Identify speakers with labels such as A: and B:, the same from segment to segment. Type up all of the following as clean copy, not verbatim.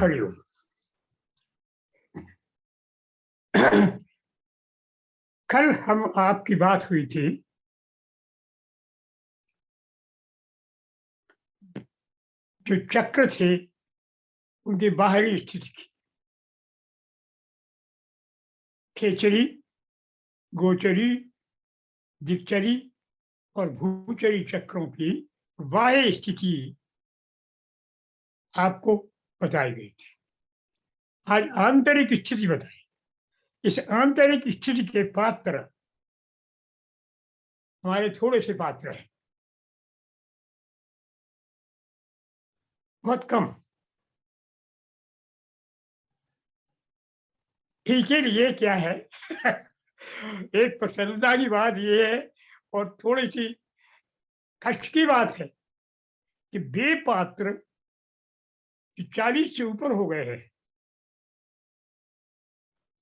A: हरिओम। कल हम आपकी बात हुई थी जो चक्र थे उनकी बाहरी स्थिति की, खेचरी, गोचरी, दिक्चरी और भूचरी चक्रों की बाह्य स्थिति आपको बताई गई थी। आज आंतरिक स्थिति बताई। इस आंतरिक स्थिति के पात्र हमारे थोड़े से पात्र हैं, बहुत कम। इनके लिए क्या है एक प्रसन्नता की बात यह है और थोड़ी सी कष्ट की बात है कि वे पात्र 40 से ऊपर हो गए हैं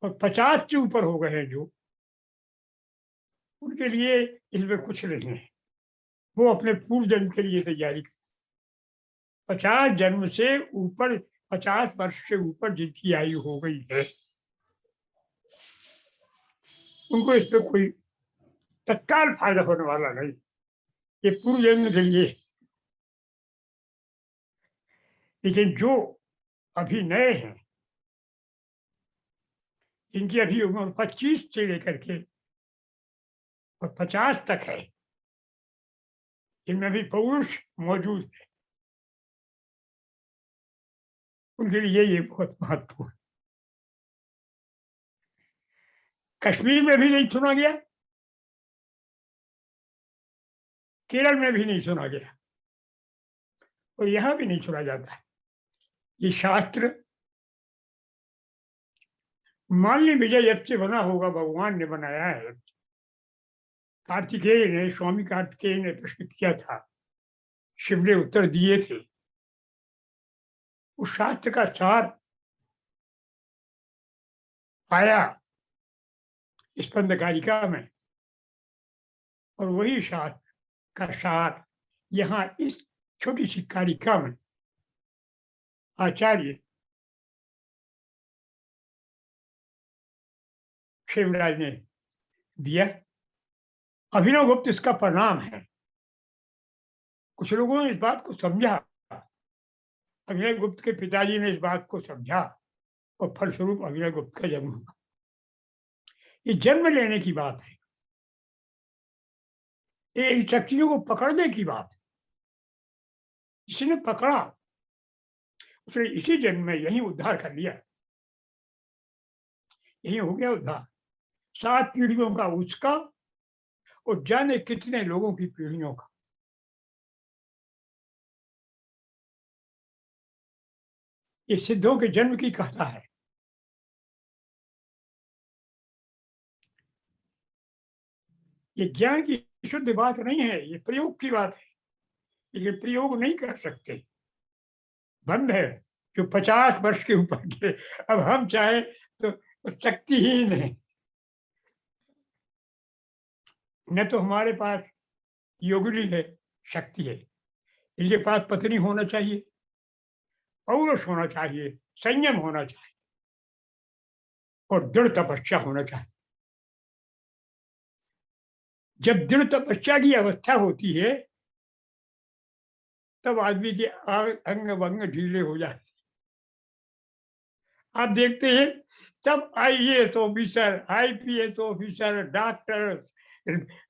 A: और 50 से ऊपर हो गए हैं जो, उनके लिए इसमें कुछ नहीं है। वो अपने पूर्व जन्म के लिए तैयारी कर, 50 जन्म से ऊपर, 50 वर्ष से ऊपर जिनकी आयु हो गई है उनको इसमें कोई तत्काल फायदा होने वाला नहीं। ये पूर्व जन्म के लिए। लेकिन जो अभी नए हैं, इनकी अभी उम्र 25 से लेकर के और 50 तक है, इनमें भी पौरुष मौजूद है, उनके लिए ये बहुत महत्वपूर्ण। कश्मीर में भी नहीं सुना गया, केरल में भी नहीं सुना गया और यहां भी नहीं सुना जाता है। ये शास्त्र माल्य विजय जब से बना होगा, भगवान ने बनाया है। कार्तिकेय ने, स्वामी कार्तिकेय ने प्रश्न किया था, शिव ने उत्तर दिए थे। उस शास्त्र का सार आया स्पंद कारिका में और वही शास्त्र का सार यहाँ इस छोटी सी कारिका में आचार्य शिवराज ने दिया। अभिनव गुप्त इसका परिणाम है। कुछ लोगों ने इस बात को समझा, अभिनव गुप्त के पिताजी ने इस बात को समझा और फलस्वरूप अभिनव गुप्त का जन्म हुआ। ये जन्म लेने की बात है, ये इन शक्तियों को पकड़ने की बात है। जिसने पकड़ा उसने इसी जन्म में यही उद्धार कर लिया, यही हो गया उद्धार। 7 पीढ़ियों का उसका और जाने कितने लोगों की पीढ़ियों का। ये सिद्धों के जन्म की कथा है। ये ज्ञान की शुद्ध बात नहीं है, ये प्रयोग की बात है। ये प्रयोग नहीं कर सकते, बंद है। जो 50 वर्ष के ऊपर के, अब हम चाहे तो शक्तिहीन है। न तो हमारे पास योगिनी है, शक्ति है। इनके पास पत्नी होना चाहिए, पौरुष होना चाहिए, संयम होना चाहिए और दृढ़ तपस्या होना चाहिए। जब दृढ़ तपस्या की अवस्था होती है तब आदमी के अंग वंग ढीले हो जाते। आप देखते हैं तब IAS officer, IPS officer, doctor,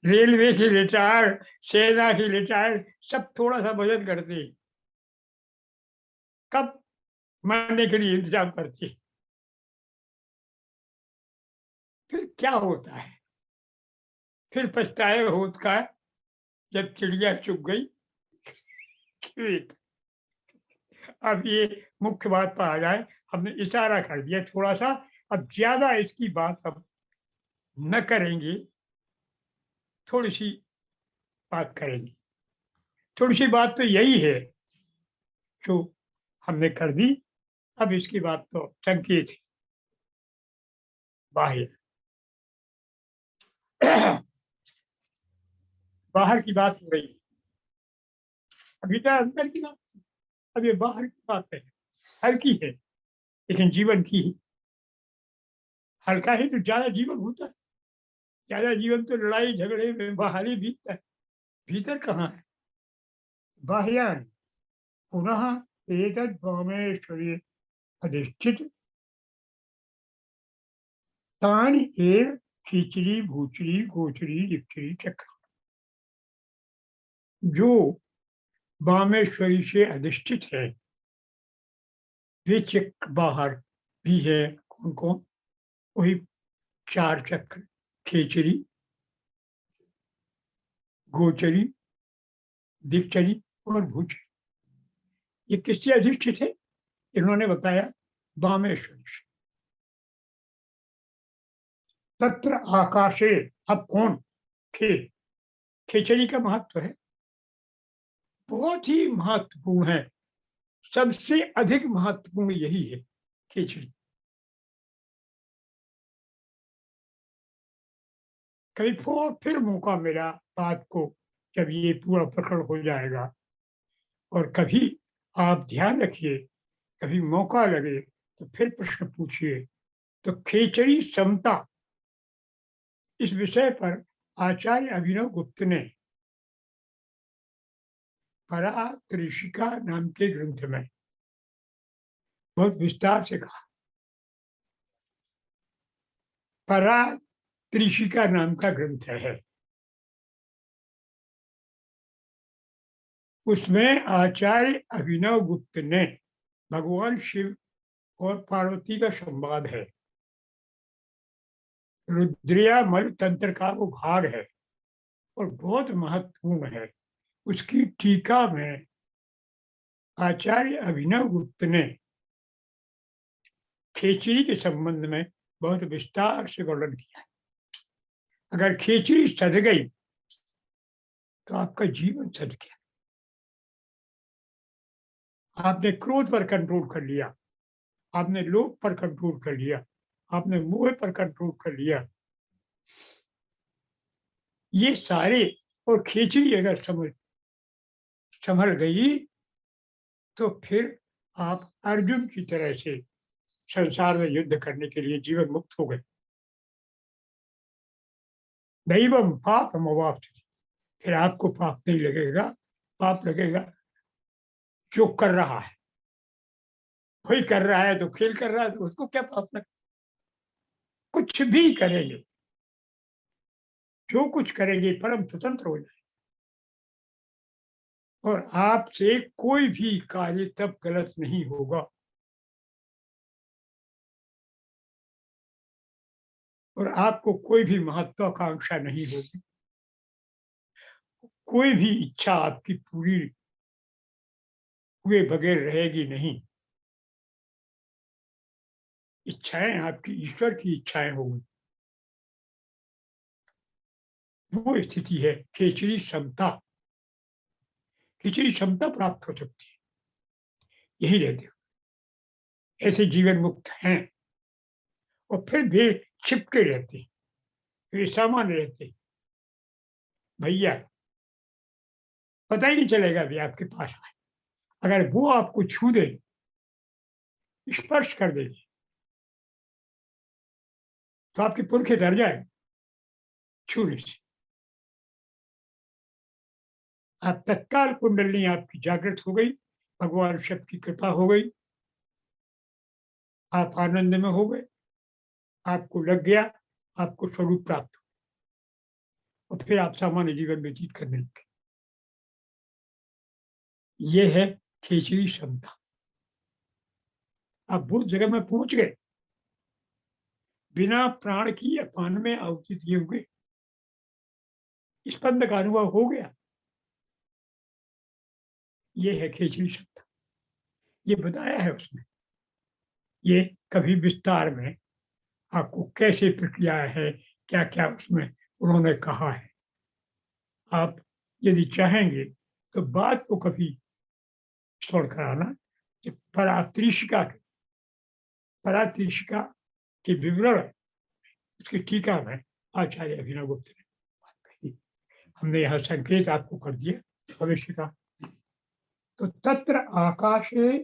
A: railway के रिटायर, सेना के रिटायर, सब थोड़ा सा वजन करते हैं। कब मरने के लिए इंतजाम करते हैं। फिर क्या होता है? फिर पछताए होत का जब चिड़िया चुग गई खेत। अब ये मुख्य बात पर आ जाए, हमने इशारा कर दिया थोड़ा सा, अब ज्यादा इसकी बात अब न करेंगे, थोड़ी सी बात करेंगे। थोड़ी सी बात तो यही है जो हमने कर दी। अब इसकी बात तो संकेत है, बाहर बाहर की बात हो रही है। अभी तो अंदर की बात, अब ये बाहर की बात है, हल्की है। लेकिन जीवन की हल्का ही तो ज्यादा जीवन होता है। ज्यादा जीवन तो लड़ाई झगड़े में बाहर ही बीतता है, भीतर कहाँ है। बाह्यानि पुनः एतद् वामेश्वरी अधिष्ठित तानि एव खिचड़ी भूचड़ी गोचरी दिक्षरी चक्र। जो वामेश्वरी से अधिष्ठित है वे चक्र बाहर भी है। कौन कौन? वही 4 चक्र, खेचरी, गोचरी, दिक्चरी और भूचरी। ये किससे अधिष्ठित है? इन्होंने बताया वामेश्वरी से। तत्र आकाशे, अब कौन? खे, खेचड़ी का महत्व है, बहुत ही महत्वपूर्ण है, सबसे अधिक महत्वपूर्ण यही है खिचड़ी। कभी फिर मौका मिला बात को, जब ये पूरा प्रकरण हो जाएगा, और कभी आप ध्यान रखिए, कभी मौका लगे तो फिर प्रश्न पूछिए। तो खेचड़ी समता, इस विषय पर आचार्य अभिनव गुप्त ने परा त्रिशिका नाम के ग्रंथ में बहुत विस्तार से कहा। परा त्रिशिका नाम का ग्रंथ है, उसमें आचार्य अभिनव गुप्त ने भगवान शिव और पार्वती का संवाद है, रुद्रिया मल तंत्र का वो भाग है और बहुत महत्वपूर्ण है। उसकी टीका में आचार्य अभिनव गुप्त ने खेचड़ी के संबंध में बहुत विस्तार से वर्णन किया है। अगर खेचड़ी सध गई तो आपका जीवन सध गया। आपने क्रोध पर कंट्रोल कर लिया, आपने लोभ पर कंट्रोल कर लिया, आपने मोह पर कंट्रोल कर लिया, ये सारे, और खेचड़ी अगर संभल गई तो फिर आप अर्जुन की तरह से संसार में युद्ध करने के लिए जीवन मुक्त हो गए। दैवम पाप अवाप्त, फिर आपको पाप नहीं लगेगा, पाप लगेगा जो कर रहा है। कोई कर रहा है तो खेल कर रहा है तो उसको क्या पाप लग? कुछ भी करेंगे, जो कुछ करेंगे परम स्वतंत्र हो जाए, और आपसे कोई भी कार्य तब गलत नहीं होगा, और आपको कोई भी महत्वाकांक्षा नहीं होगी, कोई भी इच्छा आपकी पूरी हुए बगैर रहेगी नहीं। इच्छाएं आपकी ईश्वर की इच्छाएं होंगी। वो स्थिति है खेचड़ी क्षमता। खिचड़ी क्षमता प्राप्त हो सकती है, यही रहते हो। ऐसे जीवन मुक्त हैं और फिर भी छिपके रहते हैं, फिर सामान्य रहते हैं। भैया पता ही नहीं चलेगा भी आपके पास आए। अगर वो आपको छू दे, स्पर्श कर दे, तो आपके पुरखे डर जाए छूने से। आप तत्काल कुंडली आपकी जागृत हो गई, भगवान शिव की कृपा हो गई, आप आनंद में हो गए, आपको लग गया, आपको स्वरूप प्राप्त हो, और फिर आप सामान्य जीवन व्यतीत करने लगे। ये है खेचड़ी क्षमता। आप बहुत जगह में पहुंच गए, बिना प्राण की अपान में आहुति दिए हुए स्पंद का अनुभव हो गया। ये है खेचड़ी क्षमता। ये बताया है उसने। ये कभी विस्तार में आपको कैसे प्रक्रिया है, क्या क्या उसमें उन्होंने कहा है। आप यदि चाहेंगे तो बात को कभी छोड़ कर आना कि परात्रिशिका के विवरण, उसकी टीका में आचार्य अभिनव गुप्त ने बात कही। हमने यहाँ संकेत आपको कर दिया भविष्य का। तो तत्र आकाशे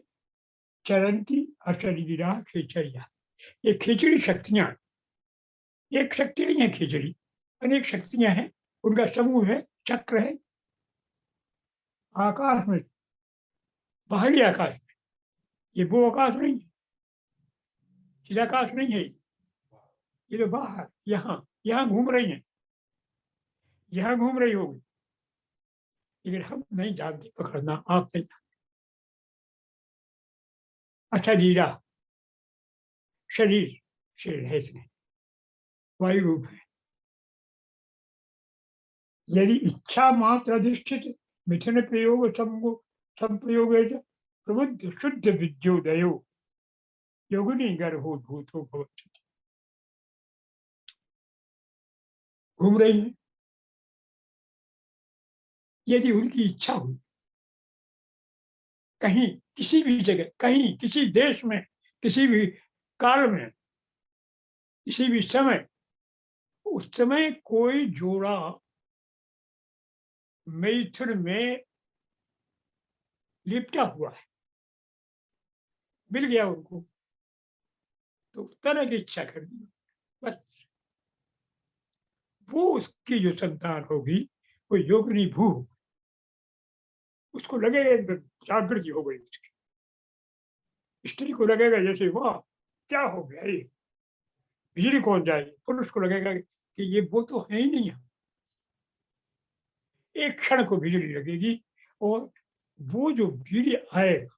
A: चरंती अशरीरा खेचरिया। ये खिचड़ी शक्तियां, एक शक्ति नहीं है खिचड़ी, अनेक शक्तियां हैं, उनका समूह है, चक्र है आकाश में, बाहरी आकाश में। ये वो आकाश नहीं है, चिदाकाश नहीं है, ये तो बाहर यहाँ यहाँ घूम रही है, यहाँ घूम रही होगी, लेकिन हम नहीं जानते पकड़ना, आप नहीं जानते। अच्छा जीरा शरीर, शरीर है इसमें, वायु रूप है। यदि इच्छा मात्र अधिष्ठित मिथुन प्रयोग संप्रयोग प्रबुद्ध शुद्ध विद्योदयो योगिनी गर्भो भूतो भवति। घूम रही है, यदि उनकी इच्छा हुई कहीं किसी भी जगह, कहीं किसी देश में, किसी भी काल में, किसी भी समय, उस समय कोई जोड़ा मैथुन में लिपटा हुआ है, मिल गया उनको, तो उस तरह की इच्छा कर दी, बस वो उसकी जो संतान होगी वो योगिनी भू, उसको लगेगा एकदम जागृति हो गई उसकी, स्त्री को लगेगा जैसे वाह क्या हो गया ये, बिजली कौन जाएगी, पुरुष को लगेगा कि ये वो तो है ही नहीं है, एक क्षण को बिजली लगेगी और वो जो वीर्य आएगा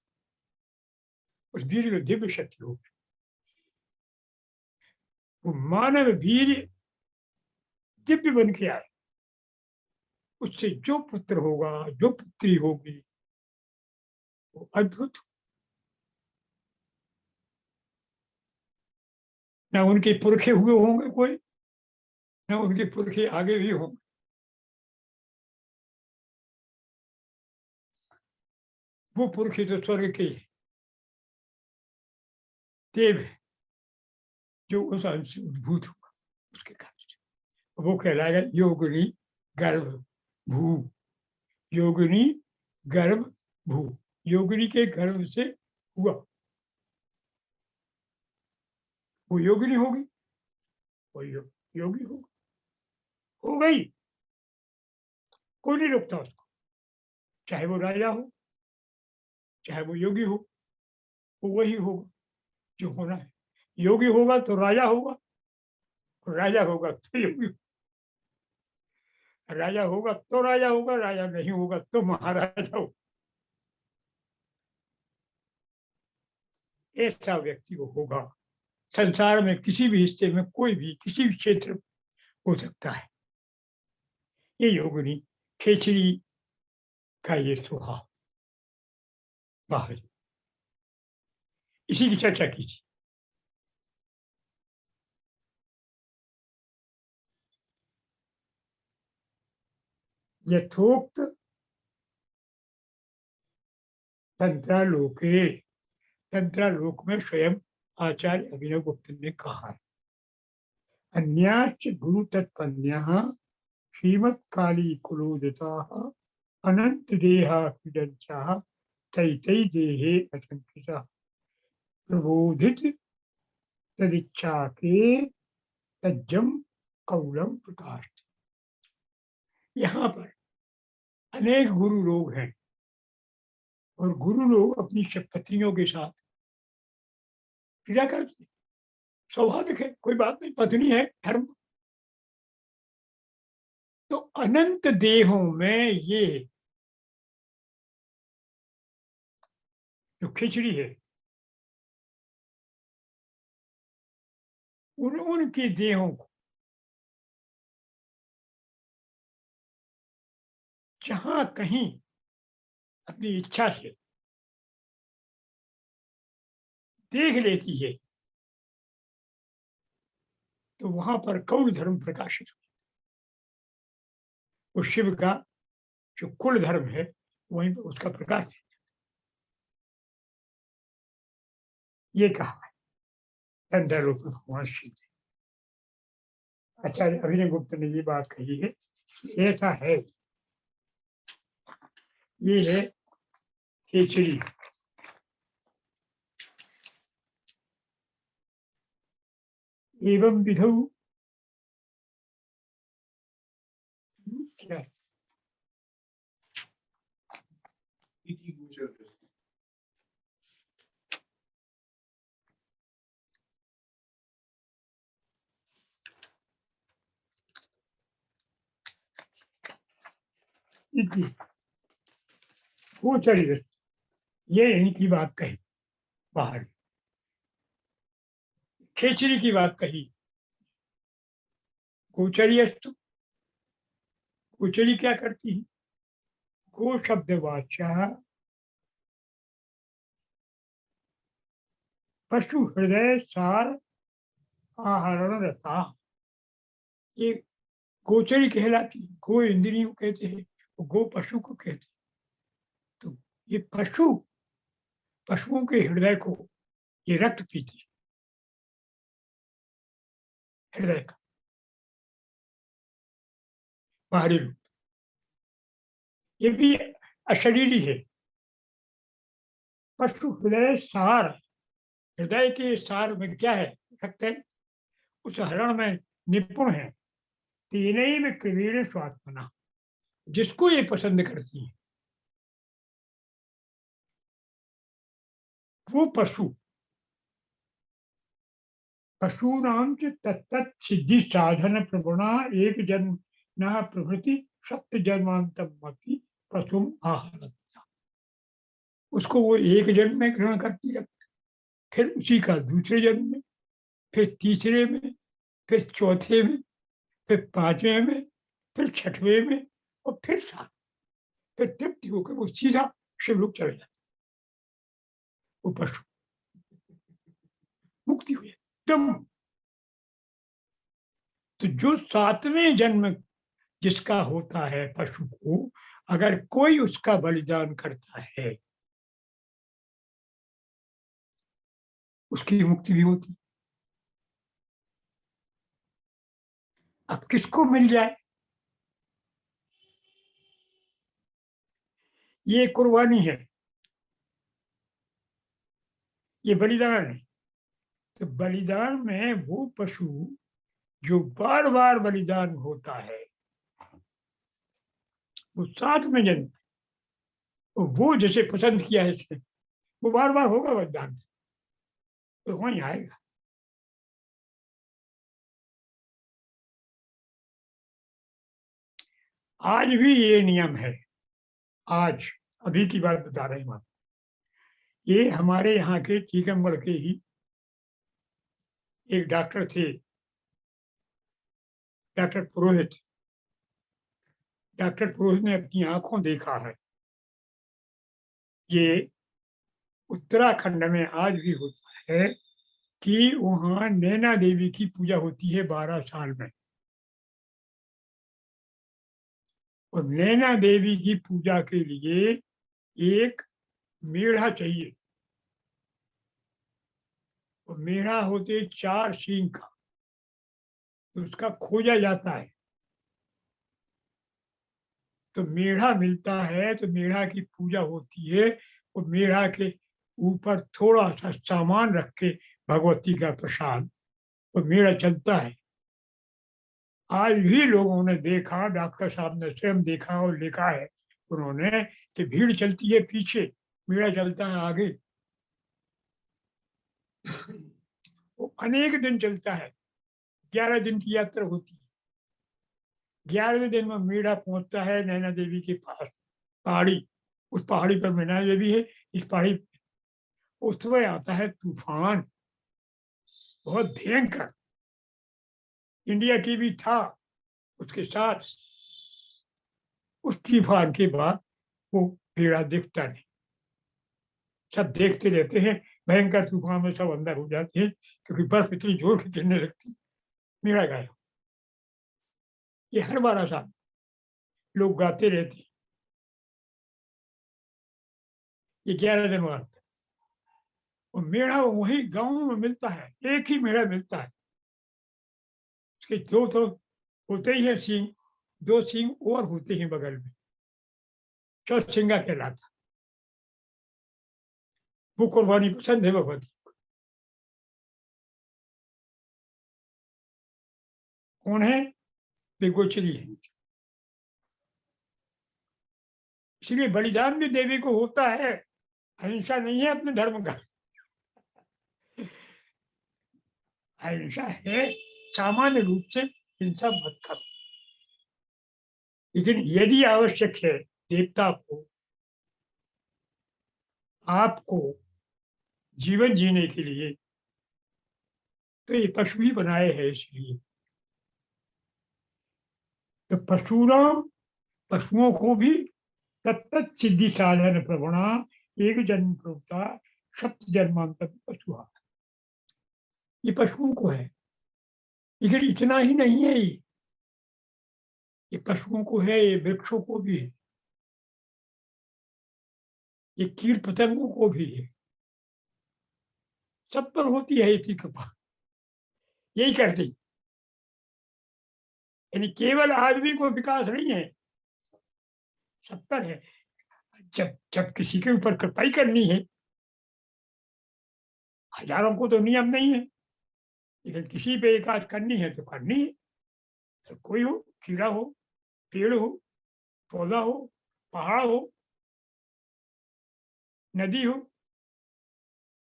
A: उस वीर्य में दिव्य शक्ति होगी, वो मानव वीर्य दिव्य बन के आए, उससे जो पुत्र होगा, जो पुत्री होगी, वो अद्भुत, ना उनके पुरखे हुए होंगे कोई, ना उनके पुरखे आगे भी होंगे, वो पुरखे तो स्वर्ग के देव है, जो उस अंश से उद्भूत हुआ उसके कारण से, वो कहलाएगा योगिनी गर्भ भू, योगिनी गर्भ भू, योगिनी के गर्भ से हुआ, वो योगिनी होगी, वो योगी होगा, हो गई, कोई नहीं रोकता उसको, चाहे वो राजा हो, चाहे वो योगी हो, वो वही होगा जो होना है। योगी होगा तो राजा होगा, और राजा होगा तो योगी, राजा होगा तो राजा होगा, राजा नहीं होगा तो महाराजा होगा। ऐसा व्यक्ति वो होगा, संसार में किसी भी हिस्से में, कोई भी किसी भी क्षेत्र में हो सकता है। ये योगिनी खेचड़ी का ये स्वभाव बाहर, इसी की चर्चा की थी। यथोक्त तंत्रालोके, तंत्रालोक में स्वयं आचार्य अभिनव गुप्त ने कहा है, अन्याच गुरु तत्पन्या श्रीमत्काली कुलोदिता अनंत देहा क्रीडंचा तैतै देहे असंख्यता प्रबोधित तदिच्छा के तज्जम कौलम प्रकाश। यहाँ पर अनेक गुरु लोग हैं, और गुरु लोग अपनी पत्नियों के साथ क्रीड़ा करते, स्वाभाविक है, कोई बात नहीं, पत्नी है, धर्म। तो अनंत देहों में ये जो खिचड़ी है, उनकी देहों को जहां कहीं अपनी इच्छा से देख लेती है, तो वहां पर कौल धर्म प्रकाशित हो, वो शिव का जो कुल धर्म है वहीं पर उसका प्रकाश है, ये कहा है तंत्रालोक में भगवान शिव ने। आचार्य अभिनव गुप्त ने ये बात कही है, ऐसा है, ये है खिचड़ी, एवं विधौ क्या
B: इति गोचरः।
A: इति गोचर्य, ये इनकी बात कही बाहर, खेचरी की बात कही। गोचर्यस्तु, गोचरी क्या करती है? गो शब्द वाचा पशु हृदय सार आहरण रता, ये गोचरी कहलाती है। गो इंद्रियों को कहते हैं, गो पशु को कहते हैं। तो ये पशु, पशुओं के हृदय को ये रक्त पीती है, हृदय का बाहरी रूप। ये भी अशरीरी है। पशु हृदय सार, हृदय के सार में क्या है? रक्त है। उस हरण में निपुण है। तीन ही में क्रीड़ स्वात्मना, जिसको ये पसंद करती है वो पशु। पशूनाम च तत्तत् सिद्धि साधन प्रगुणा एक जन्म न प्रभृति सप्त जन्मांतमपि पशुम आहरत। उसको वो एक जन्म में ग्रहण करती रखती, फिर उसी का दूसरे जन्म में, फिर तीसरे में, फिर चौथे में, फिर पांचवें में, फिर छठवें में, और फिर सात, फिर तृप्ति होकर वो सीधा शिवलोक चले जाते। वो पशु मुक्ति हुई एकदम। तो जो सातवें जन्म जिसका होता है पशु को, अगर कोई उसका बलिदान करता है, उसकी मुक्ति भी होती। अब किसको मिल जाए? ये कुर्बानी है, ये बलिदान है। तो बलिदान में वो पशु जो बार बार बलिदान होता है, वो साथ में जन्म, तो वो जैसे पसंद किया है इसने, वो बार बार होगा बलिदान, तो वहीं आएगा। आज भी ये नियम है। आज अभी की बात बता रही हूँ। ये हमारे यहाँ के टीकमगढ़ के ही एक डॉक्टर थे, डॉक्टर पुरोहित। डॉक्टर पुरोहित ने अपनी आंखों देखा है। ये उत्तराखंड में आज भी होता है कि वहाँ नैना देवी की पूजा होती है 12 साल में। और नैना देवी की पूजा के लिए एक मेढ़ा चाहिए। और मेढ़ा होते 4 सींग का, तो उसका खोजा जाता है। तो मेढ़ा मिलता है, तो मेढ़ा की पूजा होती है। और मेढ़ा के ऊपर थोड़ा सा सामान रख के भगवती का प्रसाद, और मेढ़ा चलता है। आज भी लोगों ने देखा, डॉक्टर साहब ने स्वयं देखा और लिखा है उन्होंने, कि भीड़ चलती है पीछे, मेढ़ा चलता है आगे। वो अनेक दिन चलता है, 11 दिन की यात्रा होती है। 11वें दिन में मेढ़ा पहुंचता है नैना देवी के पास, पहाड़ी। उस पहाड़ी पर नैना देवी है। इस पहाड़ी उस समय आता है तूफान, बहुत भयंकर। इंडिया टीवी था उसके साथ। उस तूफान के बाद वो मेढ़ा दिखता नहीं। सब देखते रहते हैं। भयंकर तूफान में सब अंदर हो जाते हैं, क्योंकि बर्फ इतनी जोर से गिरने लगती, मेरा गायब। ये हर 12 साल लोग गाते रहते हैं। ये 11 दिन बाद और मेढ़ा वही गांव में मिलता है, एक ही मेढ़ा मिलता है। उसके दो तो होते ही है सींग, 2 सींग और होते हैं बगल में, चौसिंगा कहलाता। वो कुर्बानी पसंद है भगवती। कौन है? वे गोचरी है। इसलिए बलिदान भी देवी को होता है, अहिंसा नहीं है अपने धर्म का। अहिंसा है सामान्य रूप से हिंसा मत करो, लेकिन यदि आवश्यक है देवता को आपको जीवन जीने के लिए, तो ये पशु ही बनाए हैं। इसलिए तो पशुओं को भी तत्त सिद्धि साधन प्रवणा एक जन्म प्रोक्ता सप्त जन्मांतर पशु, ये पशुओं को है। लेकिन इतना ही नहीं है, ये पशुओं को है, ये वृक्षों को भी है, ये कीट पतंगों को भी है, सब पर होती है इसी कृपा। यही करती, यानी केवल आदमी को विकास नहीं है, सब पर है। जब जब किसी के ऊपर कृपा ही करनी है, हजारों को तो नियम नहीं है, लेकिन किसी पे एक आध करनी है तो करनी है। तो कोई हो, कीड़ा हो, पेड़ हो, पौधा हो, पहाड़ हो, नदी हो,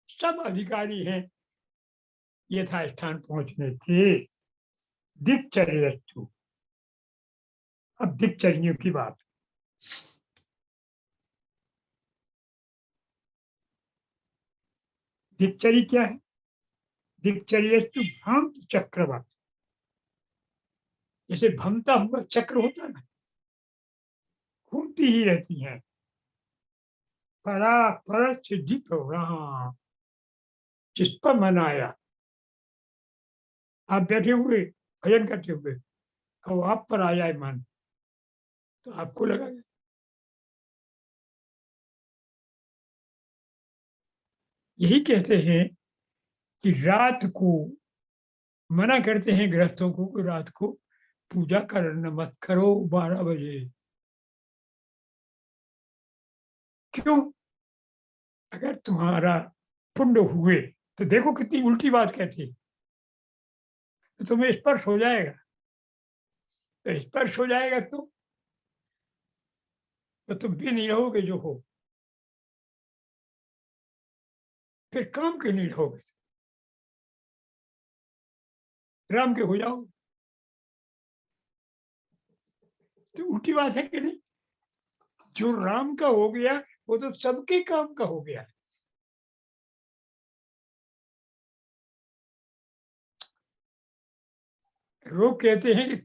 A: सब अधिकारी हैं यथा स्थान पहुंचने के। दिक्चर्यस्तु, अब दिक्चर्यों की बात। दिक्चर्य क्या है? दिक्चर्यस्तु भ्रांत चक्रवत, जैसे भ्रमता हुआ चक्र होता है ना, घूमती ही रहती है। परा पर सिद्धि प्रोग्राम, जिस पर मन आया, आप बैठे हुए भजन करते हुए, कहो आप पर आ जाए मन, तो आपको लगा। यही कहते हैं कि रात को मना करते हैं गृहस्थों को कि रात को पूजा करना मत करो 12 बजे। क्यों? अगर तुम्हारा पुण्य हुए तो देखो कितनी उल्टी बात कहती है, तो तुम्हें स्पर्श हो जाएगा, तो स्पर्श हो जाएगा तो तुम भी नहीं रहोगे जो हो, फिर काम के नहीं रहोगे, राम के हो जाओ। तो उल्टी बात है कि नहीं? जो राम का हो गया वो तो सबके काम का हो गया। लोग कहते हैं कि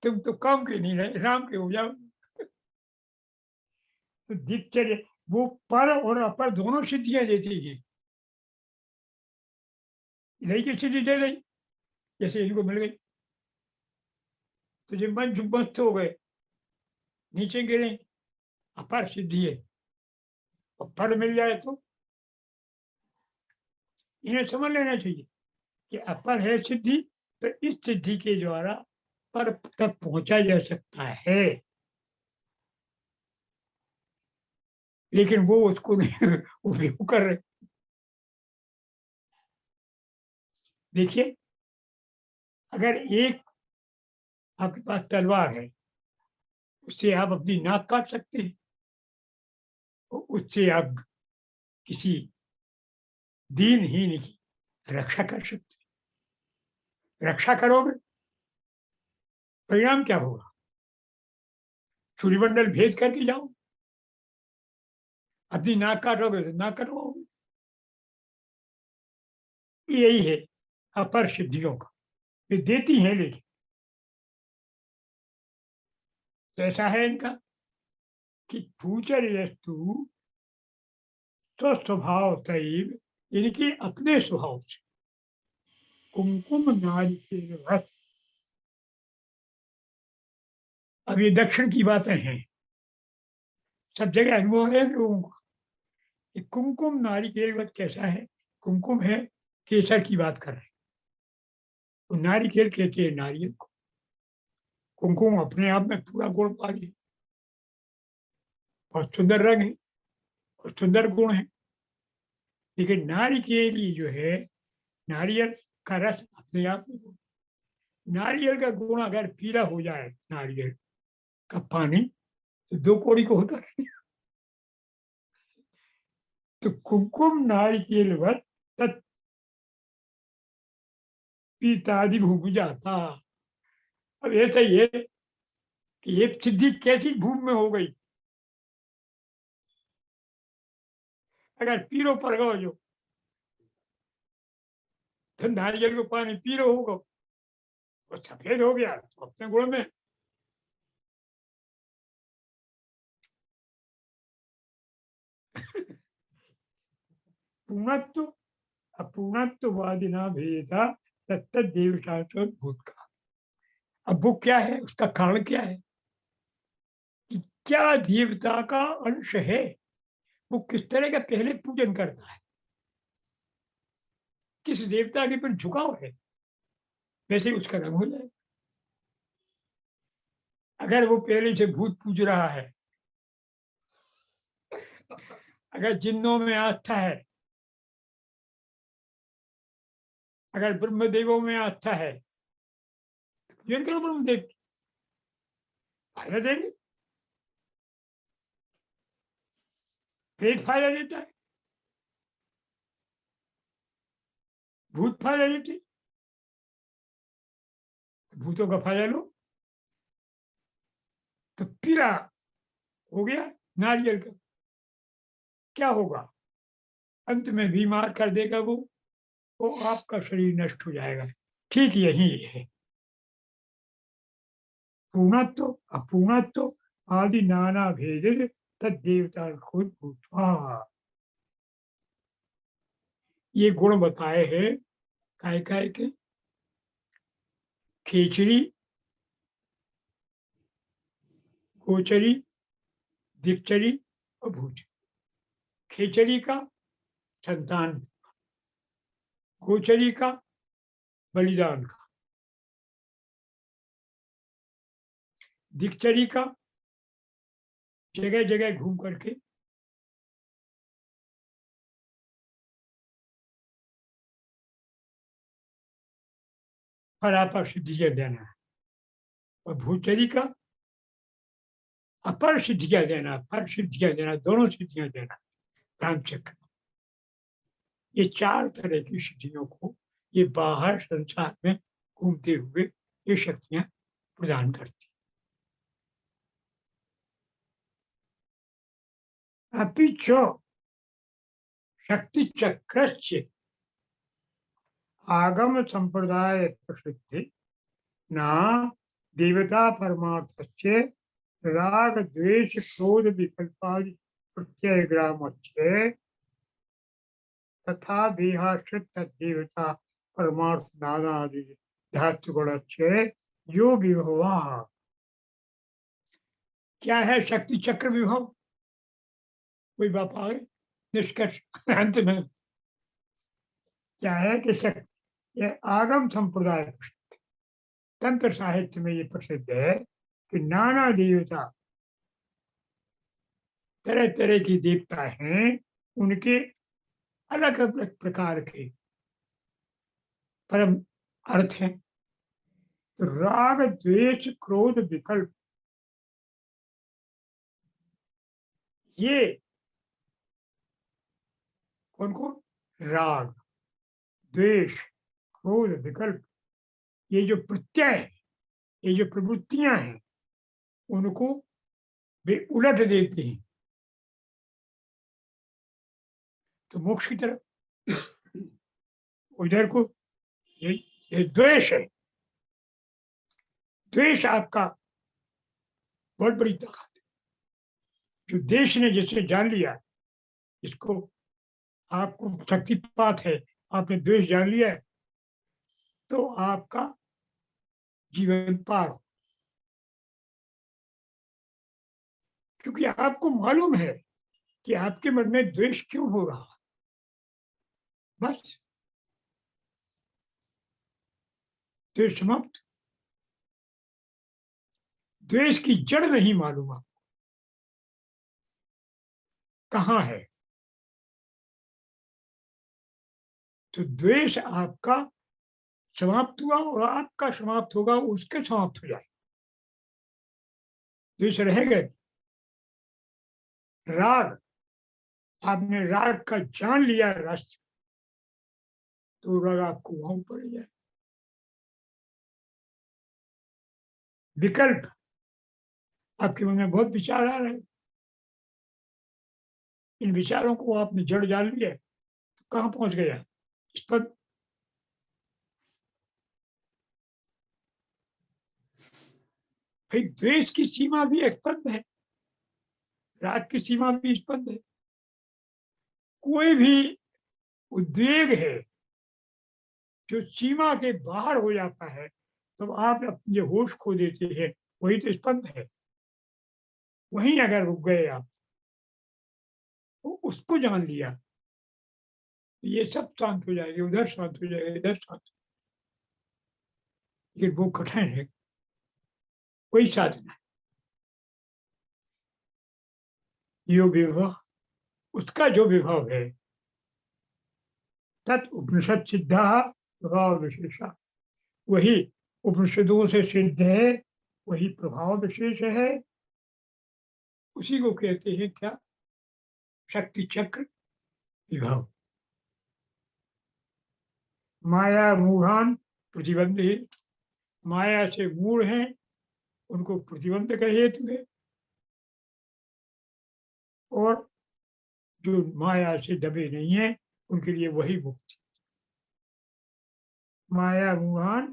A: तुम तो काम के नहीं रहे, राम के हो जाओ। तो दिक्चर्या वो पर और अपर दोनों सिद्धियां देती है। इधर की सिद्धि दे रही, जैसे इनको मिल गई, तो जब मन मस्त हो गए, नीचे गिरे, अपर सिद्धि है, और पर मिल जाए तो इन्हें समझ लेना चाहिए कि अपर है सिद्धि, तो इस सिद्धि के द्वारा पर तक पहुंचा जा सकता है। लेकिन वो उसको नहीं उपयोग कर रहे। देखिए, अगर एक आपके पास तलवार है, उससे आप अपनी नाक काट सकते हैं, तो उससे आप किसी दीनहीन की रक्षा कर सकते हैं। रक्षा करोगे, परिणाम क्या होगा? सूर्यमंडल भेद करके जाओ, अपनी नाक काटोगे तो नाक कटवाओगे। यही है अपर सिद्धियों का, ये देती हैं, लेकिन ऐसा है इनका कि पूचर्यस्तु स्वभाव तैव, इनके अपने स्वभाव से कुमकुम नारी के रस। अब ये दक्षिण की बातें हैं, सब जगह अनुभव है लोगों को। ये कुमकुम नारिकेल वत कैसा है? कुमकुम है, केसर की बात कर रहे हैं, तो नारिकेल कहते हैं नारियल को। कुमकुम अपने आप में पूरा गुण पा गया, बहुत सुंदर रंग है और सुंदर गुण है। लेकिन नारिकेल जो है, नारियल का रस अपने आप में गुण। नारियल का गुण अगर पीला हो जाए, नारियल का पानी, तो 2 कौड़ी को होता है। तो कुमकुम नारिकेलवत तत् पीतादि भूमि जाता। अब ऐसा ही है कि ये सिद्धि कैसी भूमि में हो गई, अगर पीरो पड़ गो जो, तो नारियल को पानी पीरो होगा, वो सफेद हो गया तो अपने गुण में। पूर्णत्व अपूर्णत्ववादिना भेदा तत्त देवता भूत का। अब वो क्या है, उसका कारण क्या है कि क्या देवता का अंश है, वो किस तरह का पहले पूजन करता है, किस देवता के पर झुकाव है, वैसे ही उसका रंग हो जाए। अगर वो पहले से भूत पूज रहा है, अगर जिन्नों में आस्था है, अगर ब्रह्मदेवों में आस्था है, तो पूजन करो ब्रह्मदेव की, फायदा देंगे। प्रेत फायदा देता है, भूत फायदा देते, तो भूतों का फायदा लो। तो पीला हो गया नारियल का, क्या होगा, अंत में बीमार कर देगा वो आपका शरीर नष्ट हो जाएगा। ठीक यही है, पूर्णत्व अपूर्णत्व आदि नाना भेद तद देवता खुद भूतवा। ये गुण बताए हैं काय काय के, खेचरी, गोचरी, दिक्चरी और भूचरी। खेचरी का संतान, गोचरी का बलिदान का, दिक्चरी का जगह जगह घूम करके परापर सिद्धियां देना है, और भूचरी का अपर सिद्धियां देना, पर सिद्धियां देना, दोनों सिद्धियां देना, रामचक्र। ये 4 तरह की सिद्धियों को ये बाहर संसार में घूमते हुए ये शक्तियां प्रदान करती। अपि च शक्ति चक्रस्य आगम संप्रदाय प्रसिद्धि न देवता परमार्थस्य राग द्वेष क्रोध विकल्पादि प्रत्यय ग्रामस्य तथा देहाश्रित देवता परमार्थ नानादि धातु गुणस्य यो विभवा। क्या है शक्ति चक्र विभव, कोई बात आगे निष्कर्ष अंत में क्या है कि शक्ति, ये आगम संप्रदाय प्रसिद्ध, तंत्र साहित्य में ये प्रसिद्ध है कि नाना देवता, तरह तरह की देवता हैं, उनके अलग अलग प्रकार के परम अर्थ हैं। तो राग द्वेष क्रोध विकल्प, ये कौन कौन, राग द्वेष क्रोध विकल्प, ये जो प्रत्यय है, ये जो प्रवृत्तियां हैं, उनको वे उलट देते हैं तो मोक्ष की तरफ। उधर को ये द्वेष है, द्वेष आपका बहुत बड़ी ताकत है। जो देश ने जिसे जान लिया, इसको आपको शक्तिपात है, आपने द्वेष जान लिया है, तो आपका जीवन पार हो। क्योंकि आपको मालूम है कि आपके मन में द्वेष क्यों हो रहा है, बस द्वेष समाप्त। द्वेष की जड़ नहीं मालूम आप कहाँ है, तो द्वेष आपका समाप्त हुआ और आपका समाप्त होगा, उसके समाप्त हो जाए, द्वेष रहेगा। राग, आपने राग का जान लिया रास्ता, तो राग आपको वहां पड़ जाए। विकल्प, आपके मन में बहुत विचार आ रहे हैं, इन विचारों को आपने जड़ डाल लिया, तो कहाँ पहुंच गया? इस पर भाई द्वेष की सीमा भी स्पष्ट है, राग की सीमा भी स्पष्ट है। कोई भी उद्वेग है जो सीमा के बाहर हो जाता है, तब आप अपने होश खो देते हैं, वही तो स्पंद है। वहीं अगर रुक गए आप, तो उसको जान लिया, तो ये सब शांत हो जाएगा, उधर शांत हो जाएगा, इधर शांत। लेकिन वो कठिन है, कोई साधना। यो विभव, उसका जो विभव है, तत् उपनिषद सिद्धा प्रभाव विशेषा, वही उपनिषदों से सिद्ध है, वही प्रभाव विशेष है। उसी को कहते हैं क्या? शक्ति चक्र विभव। माया मूढ़ान प्रतिबंध है, माया से मूढ़ हैं, उनको प्रतिबंध का हेतु है। और जो माया से दबे नहीं है, उनके लिए वही मुक्ति। माया मूढ़ान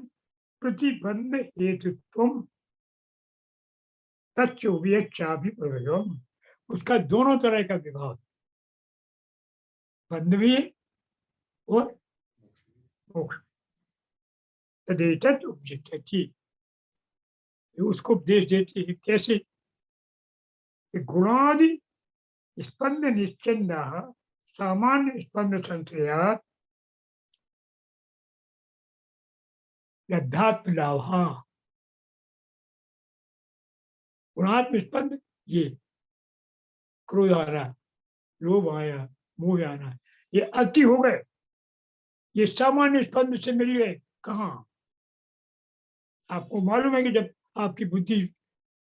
A: प्रतिबंध हेतु तुम तच्चोभियच्चाभि प्रभवम, उसका दोनों तरह का विभाव, बंध भी है और मोक्ष। तदेतत् उपजित्यति, उसको उपदेश देते हैं कैसे? कि गुणादि स्पंद निश्चिंदा सामान्य स्पंद संशया अध्यात्म लाभा। गुणात्म स्पंद, ये क्रोध आना, लोभ आया, मोह आना, ये अति हो गए, ये सामान्य स्पंद से मिल गए। कहाँ? आपको मालूम है कि जब आपकी बुद्धि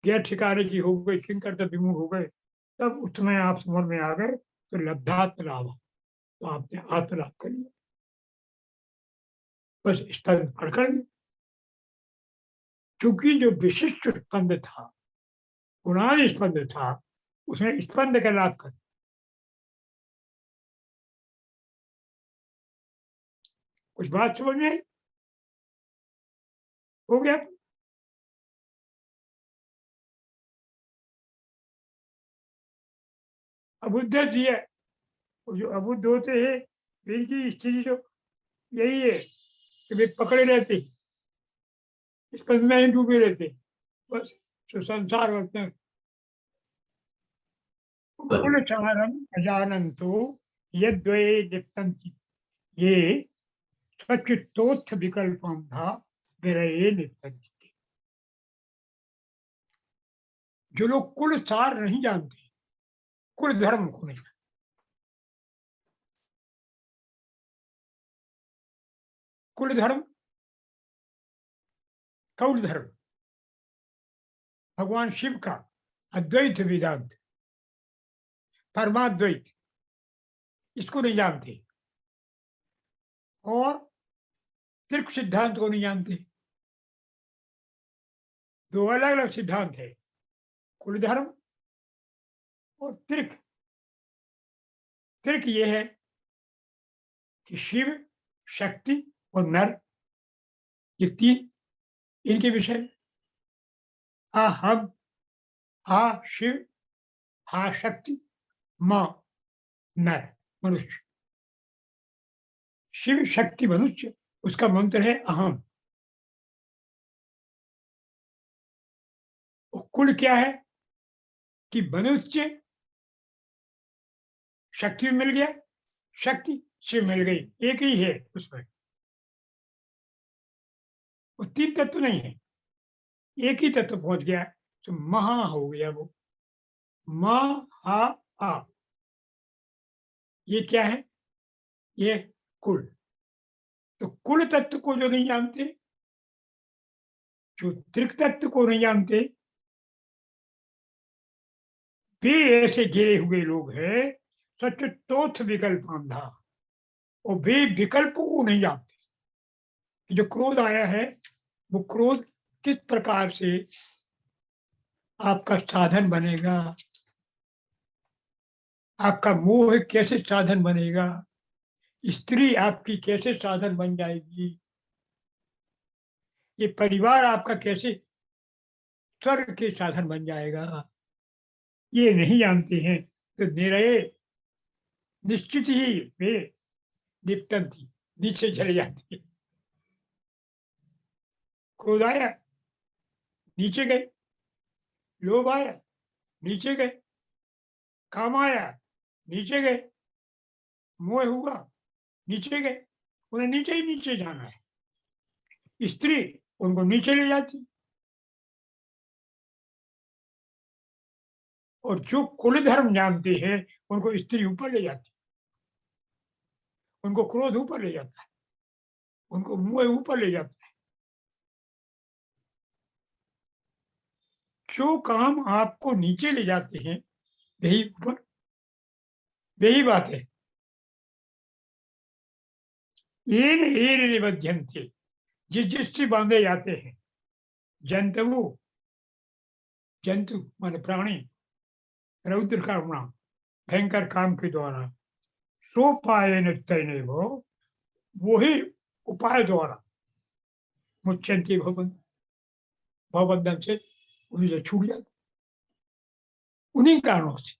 A: गैर ठिकाने की हो गई, किंकर विमुख हो गए, तब उस समय आप समझ में आ गए, तो लब्धात्म लाभ, तो आपने आत्म लाभ कर लिया। बस स्पंद पढ़कर, क्योंकि जो विशिष्ट स्पंद था, गुणादि स्पंद था, उसने स्पंद का लाभ कर। कुछ बात समझ में आई? हो गया? अबुद्ध जी है, जो अबुद्ध होते हैं, इनकी स्थिति तो यही है कि वे पकड़े रहते, स्पंद में ही डूबे रहते, बस। तो संसार वर्तन कुलचारम अजानंतो यद्वये लिप्तन्ति, ये स्वचित्तोत्थ विकल्पम था विरये लिप्तन्ति। जो लोग कुल सार नहीं जानते, कुल धर्म को नहीं जानते, कुल धर्म, कौल धर्म, भगवान शिव का अद्वैत वेदांत, परमाद्वैत, इसको नहीं जानते, और त्रिक सिद्धांत को नहीं जानते। दो अलग अलग सिद्धांत है, कुल धर्म और त्रिक। त्रिक ये है कि शिव, शक्ति और नर, ये तीन, इनके विषय। हा हम, हा शिव, हा शक्ति, मां नर, मनुष्य। शिव शक्ति मनुष्य, उसका मंत्र है अहम। और कुल क्या है? कि मनुष्य शक्ति मिल गया, शक्ति शिव मिल गई, एक ही है उसमें। वो तीन तत्व नहीं है, एक ही तत्व पहुंच गया, तो महा हो गया वो। महा आ, ये क्या है? ये कुल। तो कुल तत्व को जो नहीं जानते, जो त्रिक तत्व को नहीं जानते, वे ऐसे गिरे हुए लोग हैं सच तोथ विकल्प अंधा, और वे विकल्पों को नहीं जानते कि जो क्रोध आया है वो क्रोध किस प्रकार से आपका साधन बनेगा, आपका मोह कैसे साधन बनेगा, स्त्री आपकी कैसे साधन बन जाएगी, ये परिवार आपका कैसे स्वर्ग के साधन बन जाएगा, ये नहीं जानते हैं। तो निरय निश्चित ही वे निपतन थी, नीचे चले जाती है। क्रोध आया, नीचे गए, लोभ आया, नीचे गए, काम आया, नीचे गए, मोह हुआ, नीचे गए, उन्हें नीचे ही नीचे जाना है। स्त्री उनको नीचे ले जाती, और जो कुल धर्म जानते हैं उनको स्त्री ऊपर ले जाती, उनको क्रोध ऊपर ले जाता है, उनको मोह ऊपर ले जाता है। जो काम आपको नीचे ले जाते हैं वही ऊपर, वही बात है। ये निबद्धन थे, जिससे बांधे जाते हैं। जंतु, जंतु मान प्राणी, रौद्र कर्मणा, भयंकर काम के द्वारा, सोपायन तैने वो ही उपाय द्वारा मुच्यंती भवबंध, भवबंधन से उन्हें छूट जाते, उन्हीं कारणों से।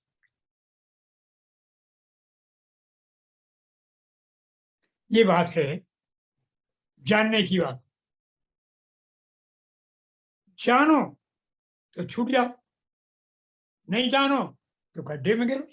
A: ये बात है जानने की बात। जानो तो छूट जाओ, नहीं जानो तो गड्ढे में गिरो।